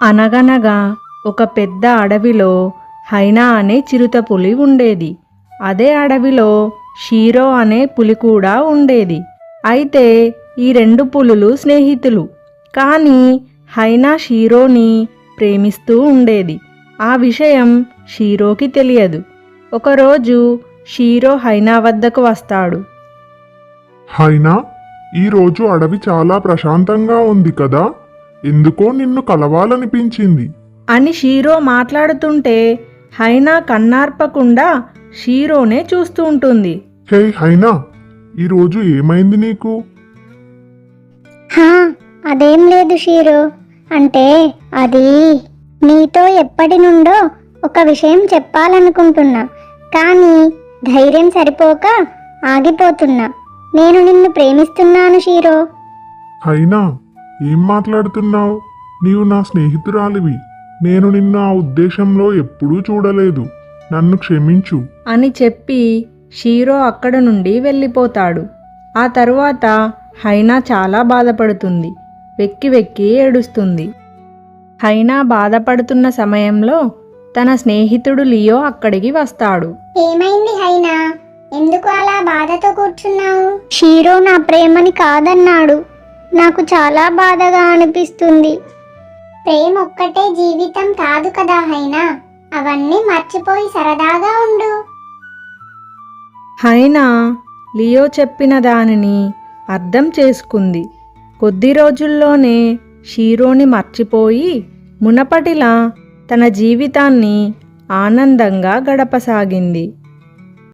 అనగనగా ఒక పెద్ద అడవిలో హైనా అనే చిరుతపులి ఉండేది. అదే అడవిలో షీరో అనే పులి కూడా ఉండేది. అయితే ఈ రెండు పులులు స్నేహితులు. కానీ హైనా షీరోని ప్రేమిస్తూ ఉండేది. ఆ విషయం షీరోకి తెలియదు. ఒకరోజు షీరో హైనా వద్దకు వస్తాడు. హైనా, ఈరోజు అడవి చాలా ప్రశాంతంగా ఉంది కదా, ఎందుకో నిన్ను కలవాలనిపించింది. అని షీరో మాట్లాడుతుంటే హైనా కన్నార్పకుండా షీరోనే చూస్తూ ఉంటుంది. హే హైనా, ఈరోజు ఏమైంది నీకు? హా, అదేం లేదు షీరో. అంటే అది నీతో ఎప్పటి నుండో ఒక విషయం చెప్పాలనుకుంటున్నా, కానీ ధైర్యం సరిపోక ఆగిపోతున్నా. నేను నిన్ను ప్రేమిస్తున్నాను షీరో. హైనా, ఏం మాట్లాడుతున్నావు? నీవు నా స్నేహితురాలివి. నేను నిన్ను ఆ ఉద్దేశంలో ఎప్పుడూ చూడలేదు. నన్ను క్షమించు. అని చెప్పి షీరో అక్కడ నుండి వెళ్ళిపోతాడు. ఆ తరువాత హైనా చాలా బాధపడుతుంది. వెక్కి వెక్కి ఏడుస్తుంది. హైనా బాధపడుతున్న సమయంలో తన స్నేహితుడు లియో అక్కడికి వస్తాడు. ఏమైంది హైనా? ఎందుకు అలా బాధతో కూర్చున్నావు? షీరో నా ప్రేమని కాదన్నాడు. నాకు చాలా బాధగా అనిపిస్తుంది. ప్రేమ ఒక్కటే జీవితం కాదు కదా హైనా. అవన్నీ మర్చిపోయి సరదాగా ఉండు. హైనా లియో చెప్పిన దానిని అర్థం చేసుకుంది. కొద్ది రోజుల్లోనే షీరోని మర్చిపోయి మునపటిలా తన జీవితాన్ని ఆనందంగా గడపసాగింది.